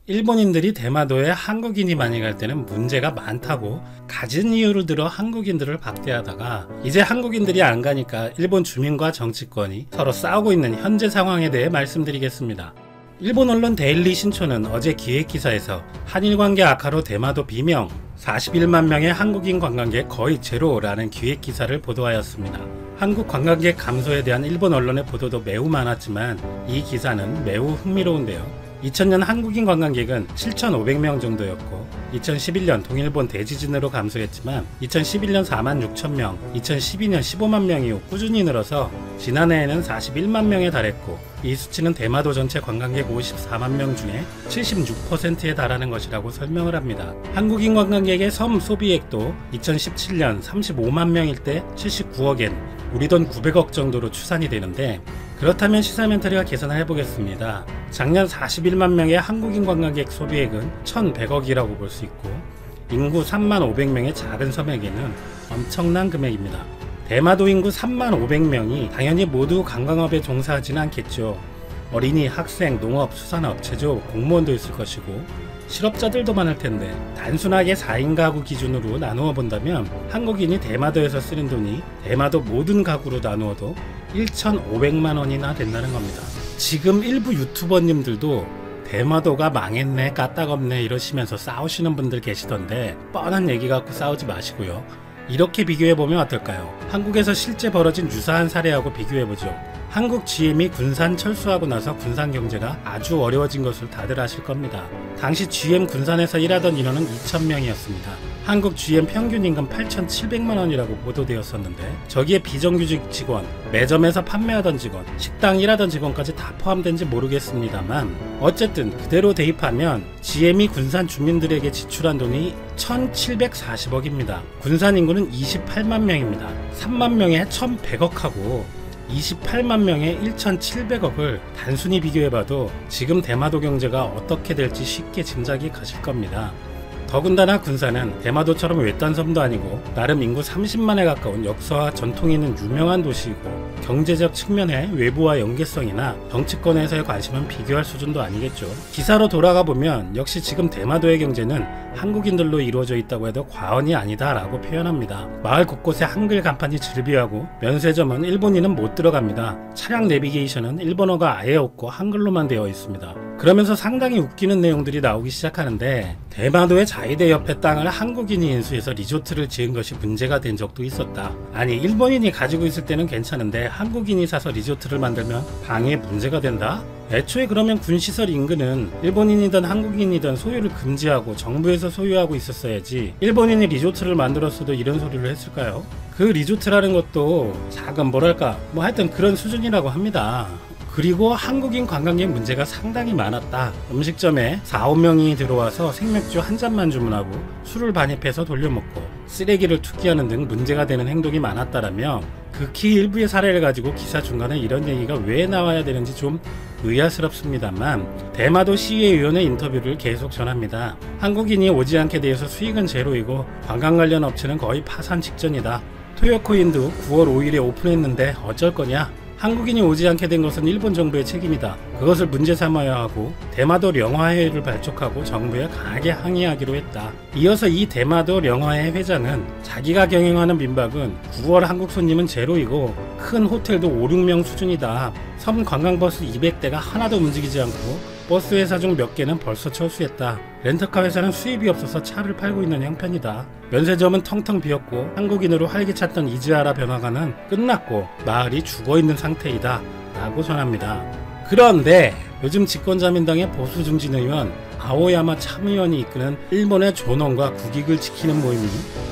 일본인들이 대마도에 한국인이 많이 갈 때는 문제가 많다고 갖은 이유를 들어 한국인들을 박대하다가 이제 한국인들이 안 가니까 일본 주민과 정치권이 서로 싸우고 있는 현재 상황에 대해 말씀드리겠습니다. 일본 언론 데일리 신초는 어제 기획기사에서 한일 관계 악화로 대마도 비명 41만 명의 한국인 관광객 거의 제로라는 기획기사를 보도하였습니다. 한국 관광객 감소에 대한 일본 언론의 보도도 매우 많았지만 이 기사는 매우 흥미로운데요. 2000년 한국인 관광객은 7,500명 정도였고 2011년 동일본 대지진으로 감소했지만 2011년 46,000명, 2012년 15만 명 이후 꾸준히 늘어서 지난해에는 41만 명에 달했고 이 수치는 대마도 전체 관광객 54만 명 중에 76%에 달하는 것이라고 설명을 합니다. 한국인 관광객의 섬 소비액도 2017년 35만 명일 때 79억엔, 우리 돈 900억 정도로 추산이 되는데 그렇다면 시사멘터리가 계산을 해보겠습니다. 작년 41만 명의 한국인 관광객 소비액은 1100억이라고 볼 수 있고 인구 3만 500명의 작은 섬에게는 엄청난 금액입니다. 대마도 인구 3만 500명이 당연히 모두 관광업에 종사하지는 않겠죠. 어린이, 학생, 농업, 수산업, 제조업, 공무원도 있을 것이고 실업자들도 많을 텐데 단순하게 4인 가구 기준으로 나누어 본다면 한국인이 대마도에서 쓰는 돈이 대마도 모든 가구로 나누어도 1,500만 원이나 된다는 겁니다. 지금 일부 유튜버님들도 대마도가 망했네, 까딱없네 이러시면서 싸우시는 분들 계시던데 뻔한 얘기 갖고 싸우지 마시고요. 이렇게 비교해보면 어떨까요? 한국에서 실제 벌어진 유사한 사례하고 비교해보죠. 한국 GM이 군산 철수하고 나서 군산 경제가 아주 어려워진 것을 다들 아실 겁니다. 당시 GM 군산에서 일하던 인원은 2,000명이었습니다. 한국 GM 평균 임금 8,700만 원이라고 보도되었었는데 저기에 비정규직 직원, 매점에서 판매하던 직원, 식당 일하던 직원까지 다 포함된지 모르겠습니다만 어쨌든 그대로 대입하면 GM이 군산 주민들에게 지출한 돈이 1,740억입니다. 군산 인구는 28만 명입니다. 3만 명에 1,100억하고 28만 명의 1,700억을 단순히 비교해봐도 지금 대마도 경제가 어떻게 될지 쉽게 짐작이 가실 겁니다. 더군다나 군산은 대마도처럼 외딴 섬도 아니고 나름 인구 30만에 가까운 역사와 전통이 있는 유명한 도시이고 경제적 측면의 외부와 연계성이나 정치권에서의 관심은 비교할 수준도 아니겠죠. 기사로 돌아가 보면 역시 지금 대마도의 경제는 한국인들로 이루어져 있다고 해도 과언이 아니다 라고 표현합니다. 마을 곳곳에 한글 간판이 즐비하고 면세점은 일본인은 못 들어갑니다. 차량 내비게이션은 일본어가 아예 없고 한글로만 되어 있습니다. 그러면서 상당히 웃기는 내용들이 나오기 시작하는데 대마도의 자이대 옆에 땅을 한국인이 인수해서 리조트를 지은 것이 문제가 된 적도 있었다. 아니 일본인이 가지고 있을 때는 괜찮은데 한국인이 사서 리조트를 만들면 방해에 문제가 된다? 애초에 그러면 군시설 인근은 일본인이든 한국인이든 소유를 금지하고 정부에서 소유하고 있었어야지 일본인이 리조트를 만들었어도 이런 소리를 했을까요? 그 리조트라는 것도 작은 뭐랄까 뭐 하여튼 그런 수준이라고 합니다. 그리고 한국인 관광객 문제가 상당히 많았다. 음식점에 4, 5명이 들어와서 생맥주 한 잔만 주문하고 술을 반입해서 돌려먹고 쓰레기를 투기하는 등 문제가 되는 행동이 많았다라며 극히 일부의 사례를 가지고 기사 중간에 이런 얘기가 왜 나와야 되는지 좀 의아스럽습니다만 대마도 시의위원회 인터뷰를 계속 전합니다. 한국인이 오지 않게 되어서 수익은 제로이고 관광 관련 업체는 거의 파산 직전이다. 토요코인도 9월 5일에 오픈했는데 어쩔 거냐? 한국인이 오지 않게 된 것은 일본 정부의 책임이다. 그것을 문제 삼아야 하고 대마도 령화회를 발족하고 정부에 강하게 항의하기로 했다. 이어서 이 대마도 령화회 회장은 자기가 경영하는 민박은 9월 한국 손님은 제로이고 큰 호텔도 5, 6명 수준이다. 섬 관광버스 200대가 하나도 움직이지 않고 버스 회사 중 몇 개는 벌써 철수했다. 렌터카 회사는 수입이 없어서 차를 팔고 있는 형편이다. 면세점은 텅텅 비었고 한국인으로 활기찼던 이즈하라 변화가는 끝났고 마을이 죽어있는 상태이다 라고 전합니다. 그런데 요즘 집권자민당의 보수중진 의원 아오야마 참의원이 이끄는 일본의 존엄과 국익을 지키는 모임이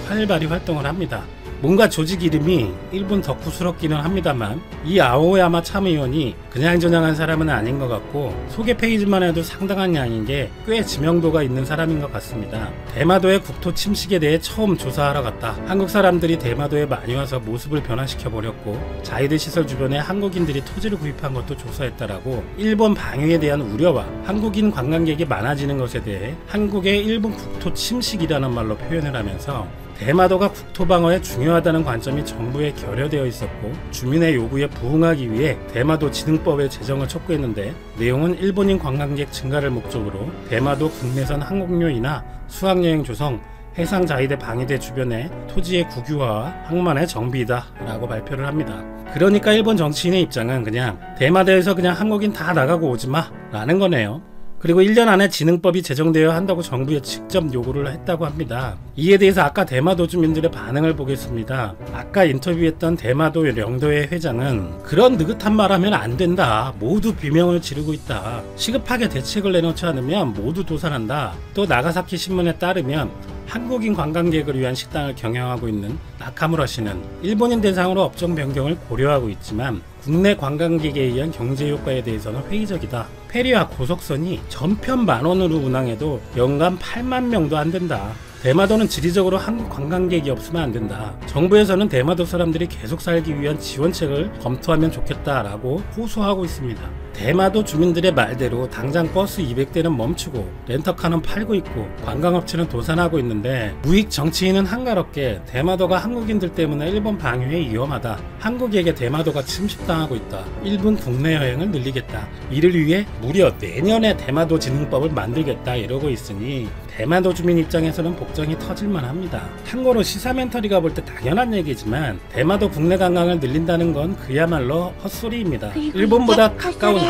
활발히 활동을 합니다. 뭔가 조직 이름이 일본 덕후스럽기는 합니다만 이 아오야마 참의원이 그냥저냥한 사람은 아닌 것 같고 소개 페이지만 해도 상당한 양인 게 꽤 지명도가 있는 사람인 것 같습니다. 대마도의 국토 침식에 대해 처음 조사하러 갔다. 한국 사람들이 대마도에 많이 와서 모습을 변화시켜 버렸고 자이드 시설 주변에 한국인들이 토지를 구입한 것도 조사했다라고 일본 방위에 대한 우려와 한국인 관광객이 많아지는 것에 대해 한국의 일본 국토 침식이라는 말로 표현을 하면서 대마도가 국토방어에 중요하다는 관점이 정부에 결여되어 있었고 주민의 요구에 부응하기 위해 대마도 진흥법의 제정을 촉구했는데 내용은 일본인 관광객 증가를 목적으로 대마도 국내선 항공료이나 수학여행 조성, 해상자위대 방위대 주변의 토지의 국유화와 항만의 정비이다 라고 발표를 합니다. 그러니까 일본 정치인의 입장은 그냥 대마도에서 그냥 한국인 다 나가고 오지마 라는 거네요. 그리고 1년 안에 진흥법이 제정되어야 한다고 정부에 직접 요구를 했다고 합니다. 이에 대해서 아까 대마도 주민들의 반응을 보겠습니다. 아까 인터뷰했던 대마도 령도회 회장은 그런 느긋한 말 하면 안 된다. 모두 비명을 지르고 있다. 시급하게 대책을 내놓지 않으면 모두 도산한다. 또 나가사키 신문에 따르면 한국인 관광객을 위한 식당을 경영하고 있는 나카무라 씨는 일본인 대상으로 업종 변경을 고려하고 있지만 국내 관광객에 의한 경제 효과에 대해서는 회의적이다. 페리와 고속선이 전편 10,000원으로 운항해도 연간 8만 명도 안 된다. 대마도는 지리적으로 한국 관광객이 없으면 안 된다. 정부에서는 대마도 사람들이 계속 살기 위한 지원책을 검토하면 좋겠다라고 호소하고 있습니다. 대마도 주민들의 말대로 당장 버스 200대는 멈추고 렌터카는 팔고 있고 관광업체는 도산하고 있는데 우익 정치인은 한가롭게 대마도가 한국인들 때문에 일본 방위에 위험하다. 한국에게 대마도가 침식당하고 있다. 일본 국내 여행을 늘리겠다. 이를 위해 무려 내년에 대마도 진흥법을 만들겠다 이러고 있으니 대마도 주민 입장에서는 복장이 터질만 합니다. 참고로 시사멘터리가 볼 때 당연한 얘기지만 대마도 국내 관광을 늘린다는 건 그야말로 헛소리입니다. 일본보다 가까우니까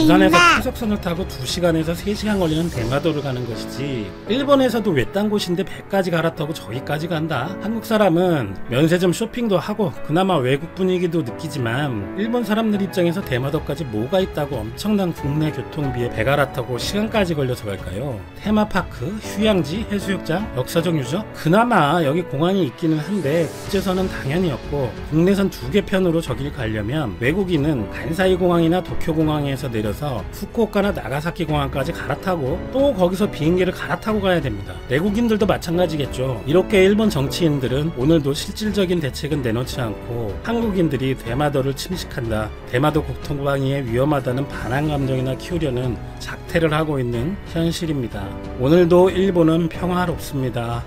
부산에서 고속선을 타고 2시간에서 3시간 걸리는 대마도를 가는 것이지 일본에서도 외딴 곳인데 배까지 갈아타고 저기까지 간다? 한국 사람은 면세점 쇼핑도 하고 그나마 외국 분위기도 느끼지만 일본 사람들 입장에서 대마도까지 뭐가 있다고 엄청난 국내 교통비에 배 갈아타고 시간까지 걸려서 갈까요? 테마파크, 휴양지, 해수욕장, 역사적 유적? 그나마 여기 공항이 있기는 한데 국제선은 당연히 없고 국내선 2개 편으로 저길 가려면 외국인은 간사이 공항이나 도쿄 공항에서 내려서 후쿠오카나 나가사키 공항까지 갈아타고 또 거기서 비행기를 갈아타고 가야 됩니다. 내국인들도 마찬가지겠죠. 이렇게 일본 정치인들은 오늘도 실질적인 대책은 내놓지 않고 한국인들이 대마도를 침식한다, 대마도 국토방위에 위험하다는 반항 감정이나 키우려는 작태를 하고 있는 현실입니다. 오늘도 일본은 평화롭습니다.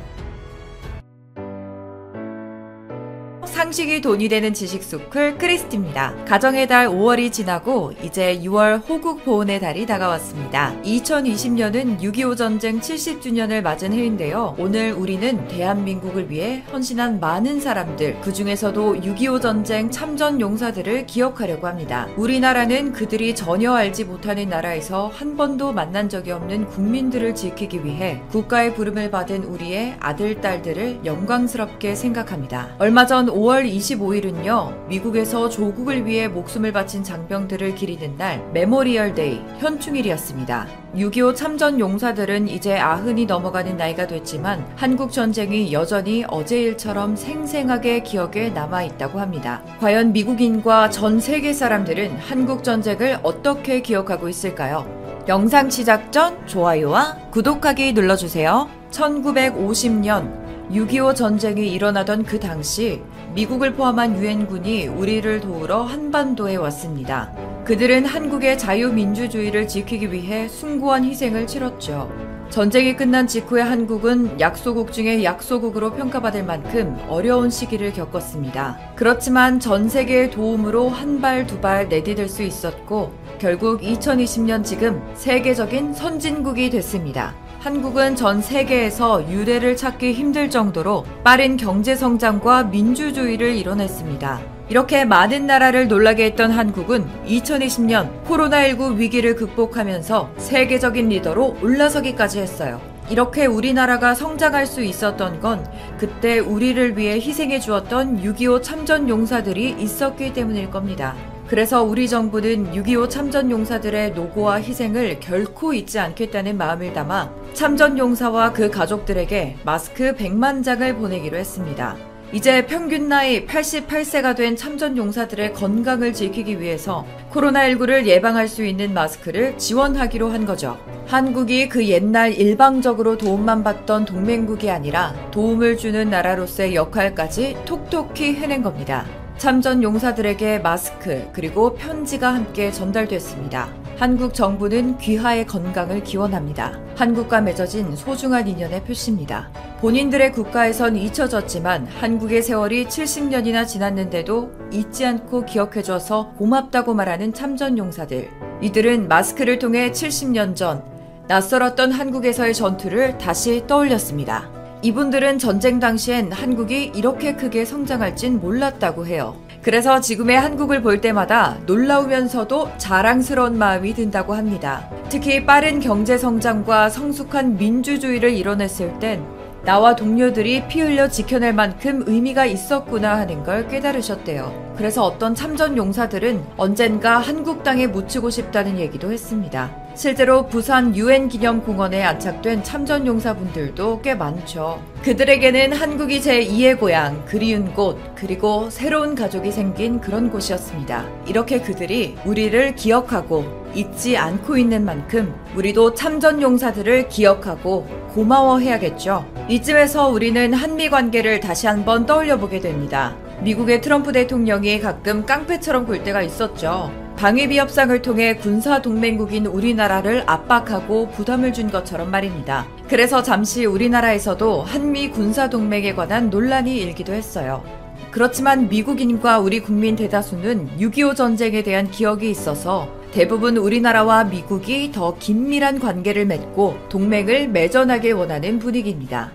상식이 돈이 되는 지식 소클 크리스티입니다. 가정의 달 5월이 지나고 이제 6월 호국 보훈의 달이 다가왔습니다. 2020년은 6.25 전쟁 70주년을 맞은 해인데요. 오늘 우리는 대한민국을 위해 헌신한 많은 사람들, 그 중에서도 6.25 전쟁 참전 용사들을 기억하려고 합니다. 우리나라는 그들이 전혀 알지 못하는 나라에서 한 번도 만난 적이 없는 국민들을 지키기 위해 국가의 부름을 받은 우리의 아들, 딸들을 영광스럽게 생각합니다. 얼마 전 5월 25일은요, 미국에서 조국을 위해 목숨을 바친 장병들을 기리는 날 메모리얼 데이, 현충일이었습니다. 6.25 참전 용사들은 이제 90이 넘어가는 나이가 됐지만 한국 전쟁이 여전히 어제 일처럼 생생하게 기억에 남아있다고 합니다. 과연 미국인과 전 세계 사람들은 한국 전쟁을 어떻게 기억하고 있을까요? 영상 시작 전 좋아요와 구독하기 눌러주세요. 1950년 6.25 전쟁이 일어나던 그 당시 미국을 포함한 유엔군이 우리를 도우러 한반도에 왔습니다. 그들은 한국의 자유민주주의를 지키기 위해 숭고한 희생을 치렀죠. 전쟁이 끝난 직후에 한국은 약소국 중에 약소국으로 평가받을 만큼 어려운 시기를 겪었습니다. 그렇지만 전 세계의 도움으로 한 발 두 발 내디딜 수 있었고 결국 2020년 지금 세계적인 선진국이 됐습니다. 한국은 전 세계에서 유례를 찾기 힘들 정도로 빠른 경제 성장과 민주주의를 이뤄냈습니다. 이렇게 많은 나라를 놀라게 했던 한국은 2020년 코로나19 위기를 극복하면서 세계적인 리더로 올라서기까지 했어요. 이렇게 우리나라가 성장할 수 있었던 건 그때 우리를 위해 희생해 주었던 6.25 참전 용사들이 있었기 때문일 겁니다. 그래서 우리 정부는 6.25 참전 용사들의 노고와 희생을 결코 잊지 않겠다는 마음을 담아 참전 용사와 그 가족들에게 마스크 100만 장을 보내기로 했습니다. 이제 평균 나이 88세가 된 참전 용사들의 건강을 지키기 위해서 코로나19를 예방할 수 있는 마스크를 지원하기로 한 거죠. 한국이 그 옛날 일방적으로 도움만 받던 동맹국이 아니라 도움을 주는 나라로서의 역할까지 톡톡히 해낸 겁니다. 참전 용사들에게 마스크 그리고 편지가 함께 전달됐습니다. 한국 정부는 귀하의 건강을 기원합니다. 한국과 맺어진 소중한 인연의 표시입니다. 본인들의 국가에선 잊혀졌지만 한국의 세월이 70년이나 지났는데도 잊지 않고 기억해줘서 고맙다고 말하는 참전용사들. 이들은 마스크를 통해 70년 전 낯설었던 한국에서의 전투를 다시 떠올렸습니다. 이분들은 전쟁 당시엔 한국이 이렇게 크게 성장할진 몰랐다고 해요. 그래서 지금의 한국을 볼 때마다 놀라우면서도 자랑스러운 마음이 든다고 합니다. 특히 빠른 경제 성장과 성숙한 민주주의를 이뤄냈을 땐 나와 동료들이 피 흘려 지켜낼 만큼 의미가 있었구나 하는 걸 깨달으셨대요. 그래서 어떤 참전 용사들은 언젠가 한국 땅에 묻히고 싶다는 얘기도 했습니다. 실제로 부산 UN-기념공원에 안착된 참전 용사분들도 꽤 많죠. 그들에게는 한국이 제2의 고향, 그리운 곳, 그리고 새로운 가족이 생긴 그런 곳이었습니다. 이렇게 그들이 우리를 기억하고 잊지 않고 있는 만큼 우리도 참전 용사들을 기억하고 고마워해야겠죠. 이쯤에서 우리는 한미 관계를 다시 한번 떠올려보게 됩니다. 미국의 트럼프 대통령이 가끔 깡패처럼 굴 때가 있었죠. 방위비 협상을 통해 군사동맹국인 우리나라를 압박하고 부담을 준 것처럼 말입니다. 그래서 잠시 우리나라에서도 한미 군사동맹에 관한 논란이 일기도 했어요. 그렇지만 미국인과 우리 국민 대다수는 6.25 전쟁에 대한 기억이 있어서 대부분 우리나라와 미국이 더 긴밀한 관계를 맺고 동맹을 맺어나길 원하는 분위기입니다.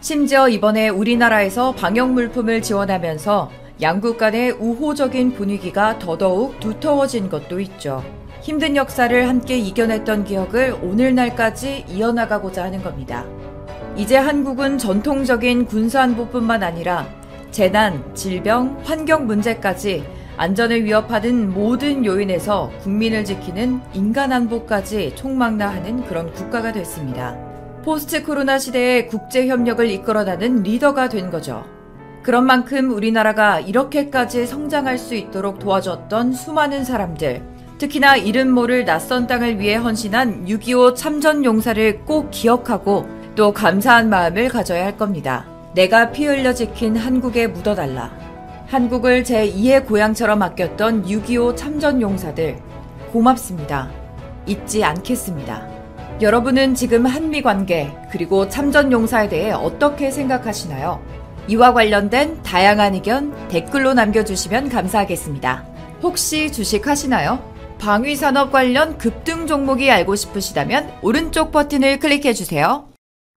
심지어 이번에 우리나라에서 방역물품을 지원하면서 양국 간의 우호적인 분위기가 더더욱 두터워진 것도 있죠. 힘든 역사를 함께 이겨냈던 기억을 오늘날까지 이어나가고자 하는 겁니다. 이제 한국은 전통적인 군사안보뿐만 아니라 재난, 질병, 환경 문제까지 안전을 위협하는 모든 요인에서 국민을 지키는 인간안보까지 총망라하는 그런 국가가 됐습니다. 포스트 코로나 시대에 국제협력을 이끌어나는 리더가 된 거죠. 그런 만큼 우리나라가 이렇게까지 성장할 수 있도록 도와줬던 수많은 사람들, 특히나 이름 모를 낯선 땅을 위해 헌신한 6.25 참전 용사를 꼭 기억하고 또 감사한 마음을 가져야 할 겁니다. 내가 피 흘려 지킨 한국에 묻어달라. 한국을 제2의 고향처럼 아꼈던 6.25 참전 용사들, 고맙습니다. 잊지 않겠습니다. 여러분은 지금 한미 관계 그리고 참전 용사에 대해 어떻게 생각하시나요? 이와 관련된 다양한 의견 댓글로 남겨주시면 감사하겠습니다. 혹시 주식하시나요? 방위산업 관련 급등 종목이 알고 싶으시다면 오른쪽 버튼을 클릭해주세요.